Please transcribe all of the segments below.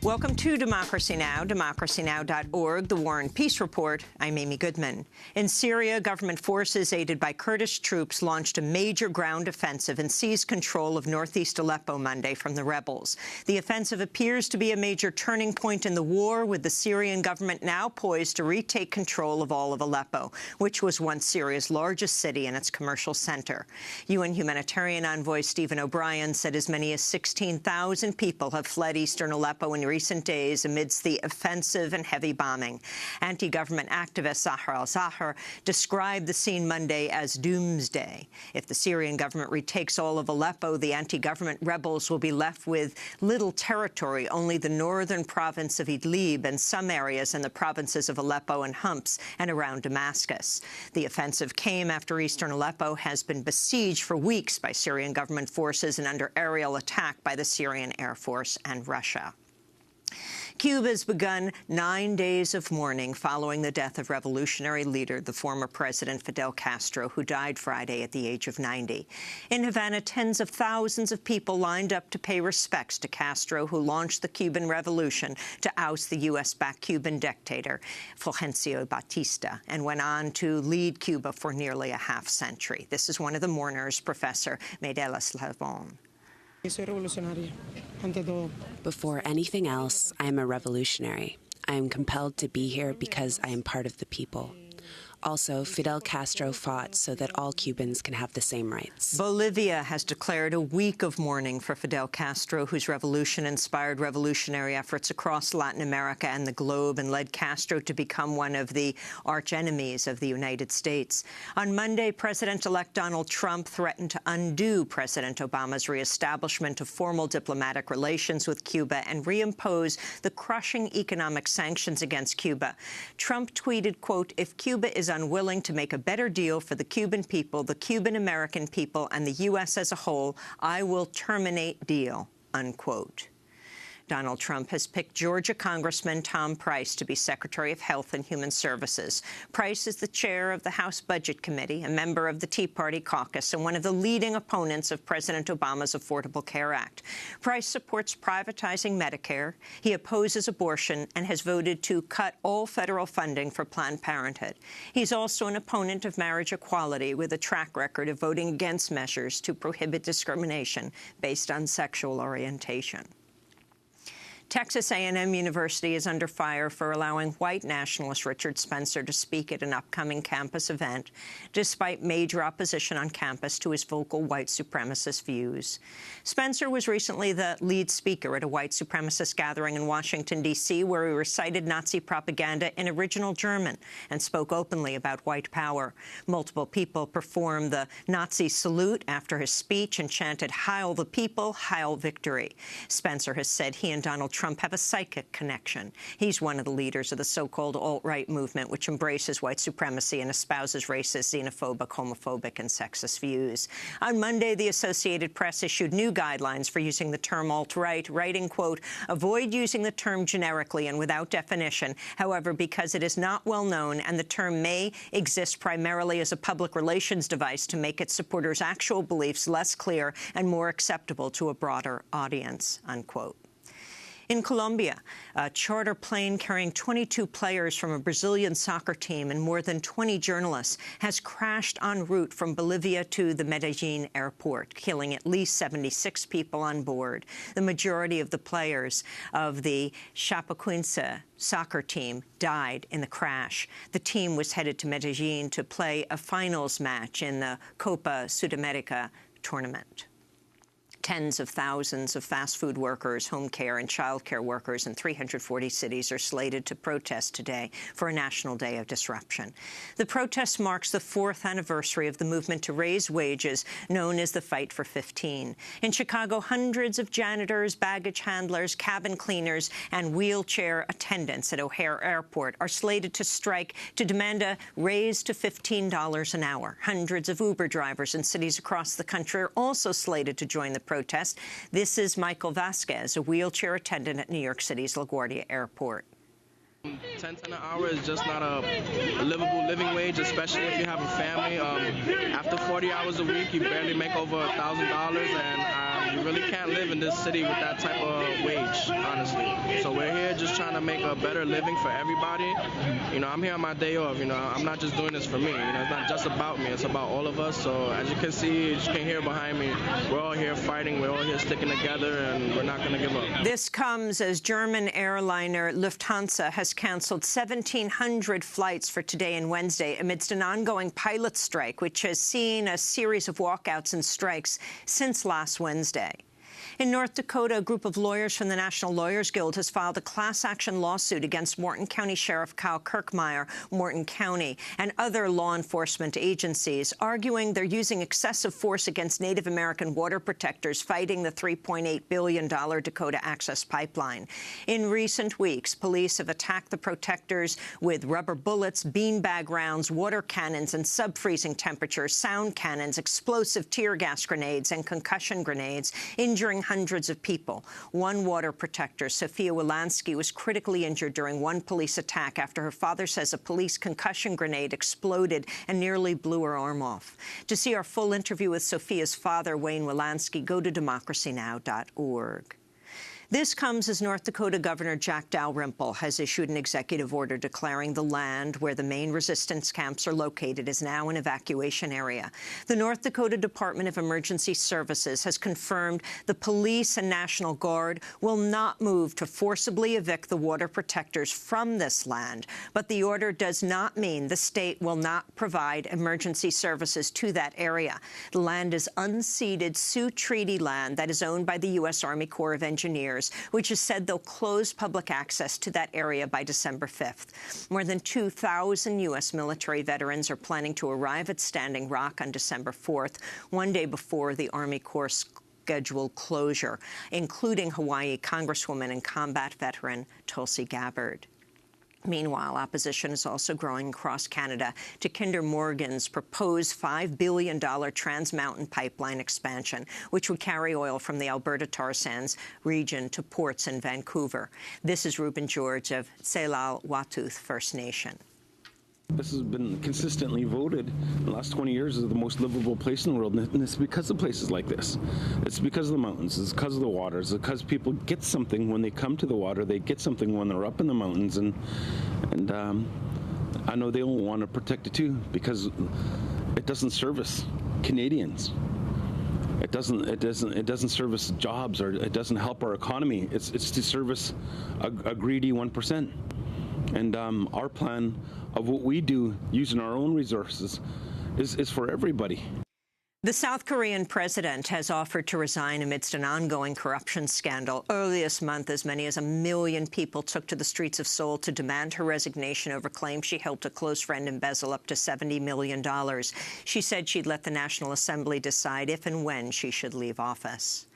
Welcome to Democracy Now!, democracynow.org, the War and Peace Report. I'm Amy Goodman. In Syria, government forces aided by Kurdish troops launched a major ground offensive and seized control of northeast Aleppo Monday from the rebels. The offensive appears to be a major turning point in the war, with the Syrian government now poised to retake control of all of Aleppo, which was once Syria's largest city and its commercial center. UN humanitarian envoy Stephen O'Brien said as many as 16,000 people have fled eastern Aleppo in recent days amidst the offensive and heavy bombing. Anti-government activist Zahra al-Zahar described the scene Monday as doomsday. If the Syrian government retakes all of Aleppo, the anti-government rebels will be left with little territory, only the northern province of Idlib and some areas in the provinces of Aleppo and Homs and around Damascus. The offensive came after eastern Aleppo has been besieged for weeks by Syrian government forces and under aerial attack by the Syrian Air Force and Russia. Cuba has begun 9 days of mourning following the death of revolutionary leader, the former president Fidel Castro, who died Friday at the age of 90. In Havana, tens of thousands of people lined up to pay respects to Castro, who launched the Cuban Revolution to oust the U.S.-backed Cuban dictator, Fulgencio Batista, and went on to lead Cuba for nearly a half-century. This is one of the mourners, Professor Medela Slavon. Before anything else, I am a revolutionary. I am compelled to be here because I am part of the people. Also, Fidel Castro fought so that all Cubans can have the same rights. Bolivia has declared a week of mourning for Fidel Castro, whose revolution inspired revolutionary efforts across Latin America and the globe and led Castro to become one of the arch-enemies of the United States. On Monday, President-elect Donald Trump threatened to undo President Obama's reestablishment of formal diplomatic relations with Cuba and reimpose the crushing economic sanctions against Cuba. Trump tweeted, quote, "If Cuba is unwilling to make a better deal for the Cuban people, the Cuban-American people, and the U.S. as a whole, I will terminate deal," unquote. Donald Trump has picked Georgia Congressman Tom Price to be Secretary of Health and Human Services. Price is the chair of the House Budget Committee, a member of the Tea Party caucus, and one of the leading opponents of President Obama's Affordable Care Act. Price supports privatizing Medicare. He opposes abortion and has voted to cut all federal funding for Planned Parenthood. He's also an opponent of marriage equality, with a track record of voting against measures to prohibit discrimination based on sexual orientation. Texas A&M University is under fire for allowing white nationalist Richard Spencer to speak at an upcoming campus event, despite major opposition on campus to his vocal white supremacist views. Spencer was recently the lead speaker at a white supremacist gathering in Washington, D.C., where he recited Nazi propaganda in original German and spoke openly about white power. Multiple people performed the Nazi salute after his speech and chanted, "Heil the people, Heil victory." Spencer has said he and Donald Trump have a psychic connection. He's one of the leaders of the so-called alt-right movement, which embraces white supremacy and espouses racist, xenophobic, homophobic, and sexist views. On Monday, the Associated Press issued new guidelines for using the term alt-right, writing, quote, "Avoid using the term generically and without definition. However, because it is not well known and the term may exist primarily as a public relations device to make its supporters' actual beliefs less clear and more acceptable to a broader audience," unquote. In Colombia, a charter plane carrying 22 players from a Brazilian soccer team and more than 20 journalists has crashed en route from Bolivia to the Medellin airport, killing at least 76 people on board. The majority of the players of the Chapecoense soccer team died in the crash. The team was headed to Medellin to play a finals match in the Copa Sudamerica tournament. Tens of thousands of fast food workers, home care and child care workers in 340 cities are slated to protest today for a national day of disruption. The protest marks the 4th anniversary of the movement to raise wages known as the Fight for 15. In Chicago, hundreds of janitors, baggage handlers, cabin cleaners, and wheelchair attendants at O'Hare Airport are slated to strike to demand a raise to $15 an hour. Hundreds of Uber drivers in cities across the country are also slated to join the protest. This is Michael Vasquez, a wheelchair attendant at New York City's LaGuardia Airport. $10 an hour is just not a livable living wage, especially if you have a family. After 40 hours a week, you barely make over $1,000, and you really can't live in this city with that type of wage, honestly. So here just trying to make a better living for everybody. You know, I'm here on my day off. You know, I'm not just doing this for me. You know, it's not just about me. It's about all of us. So as you can see, as you can hear behind me, we're all here fighting. We're all here sticking together, and we're not going to give up. This comes as German airliner Lufthansa has canceled 1,700 flights for today and Wednesday amidst an ongoing pilot strike, which has seen a series of walkouts and strikes since last Wednesday. In North Dakota, a group of lawyers from the National Lawyers Guild has filed a class-action lawsuit against Morton County Sheriff Kyle Kirkmeyer, Morton County, and other law enforcement agencies, arguing they're using excessive force against Native American water protectors fighting the $3.8 billion Dakota Access Pipeline. In recent weeks, police have attacked the protectors with rubber bullets, beanbag rounds, water cannons, and sub-freezing temperatures, sound cannons, explosive tear gas grenades, and concussion grenades, injuring hundreds of people. One water protector, Sophia Wilansky, was critically injured during one police attack after her father says a police concussion grenade exploded and nearly blew her arm off. To see our full interview with Sophia's father, Wayne Wilansky, go to democracynow.org. This comes as North Dakota Governor Jack Dalrymple has issued an executive order declaring the land where the main resistance camps are located is now an evacuation area. The North Dakota Department of Emergency Services has confirmed the police and National Guard will not move to forcibly evict the water protectors from this land, but the order does not mean the state will not provide emergency services to that area. The land is unceded Sioux Treaty land that is owned by the U.S. Army Corps of Engineers, which has said they'll close public access to that area by December 5th. More than 2,000 U.S. military veterans are planning to arrive at Standing Rock on December 4th, one day before the Army Corps scheduled closure, including Hawaii Congresswoman and combat veteran Tulsi Gabbard. Meanwhile, opposition is also growing across Canada to Kinder Morgan's proposed $5 billion Trans Mountain pipeline expansion, which would carry oil from the Alberta tar sands region to ports in Vancouver. This is Reuben George of Tselal-Watuth First Nation. This has been consistently voted in the last 20 years as the most livable place in the world, and it's because of places like this. It's because of the mountains, it's because of the water, it's because people get something when they come to the water, they get something when they're up in the mountains, and I know they'll want to protect it too, because it doesn't service Canadians. It doesn't service jobs, or it doesn't help our economy. It's to service a greedy 1%. And our plan of what we do using our own resources is for everybody. The South Korean president has offered to resign amidst an ongoing corruption scandal. Early this month, as many as 1 million people took to the streets of Seoul to demand her resignation over claims she helped a close friend embezzle up to $70 million. She said she'd let the National Assembly decide if and when she should leave office.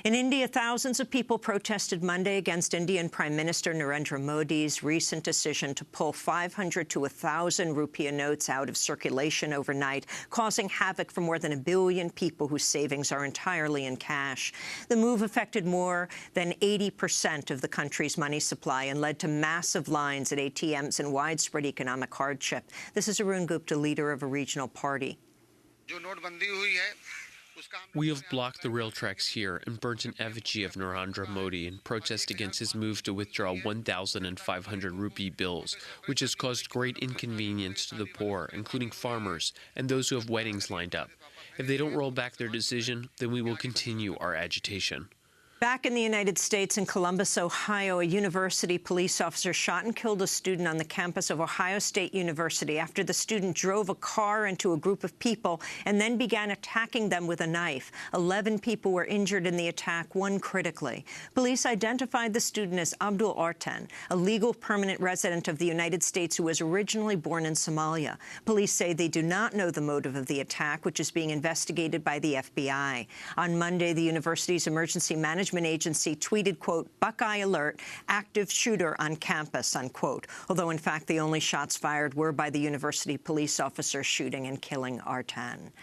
In India, thousands of people protested Monday against Indian Prime Minister Narendra Modi's recent decision to pull 500 to 1,000 rupiah notes out of circulation overnight, causing havoc for more than 1 billion people whose savings are entirely in cash. The move affected more than 80% of the country's money supply and led to massive lines at ATMs and widespread economic hardship. This is Arun Gupta, leader of a regional party. We have blocked the rail tracks here and burnt an effigy of Narendra Modi in protest against his move to withdraw 1,500 rupee bills, which has caused great inconvenience to the poor, including farmers and those who have weddings lined up. If they don't roll back their decision, then we will continue our agitation. Back in the United States, in Columbus, Ohio, a university police officer shot and killed a student on the campus of Ohio State University after the student drove a car into a group of people and then began attacking them with a knife. 11 people were injured in the attack, one critically. Police identified the student as Abdul Artan, a legal permanent resident of the United States who was originally born in Somalia. Police say they do not know the motive of the attack, which is being investigated by the FBI. On Monday, the university's emergency management agency tweeted, quote, "Buckeye alert, active shooter on campus," unquote, although in fact the only shots fired were by the university police officer shooting and killing Artan.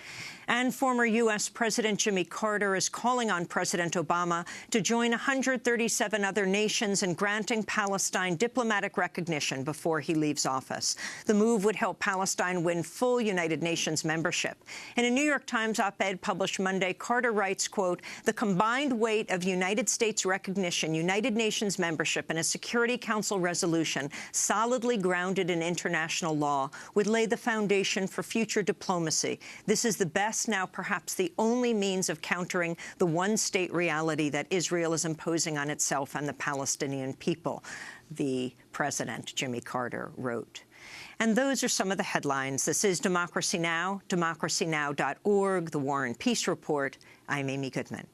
And former U.S. President Jimmy Carter is calling on President Obama to join 137 other nations in granting Palestine diplomatic recognition before he leaves office. The move would help Palestine win full United Nations membership. In a New York Times op-ed published Monday, Carter writes, quote, "The combined weight of United States recognition, United Nations membership, and a Security Council resolution solidly grounded in international law would lay the foundation for future diplomacy. This is the best, now perhaps the only means of countering the one-state reality that Israel is imposing on itself and the Palestinian people," the president, Jimmy Carter, wrote. And those are some of the headlines. This is Democracy Now!, democracynow.org, The War and Peace Report. I'm Amy Goodman.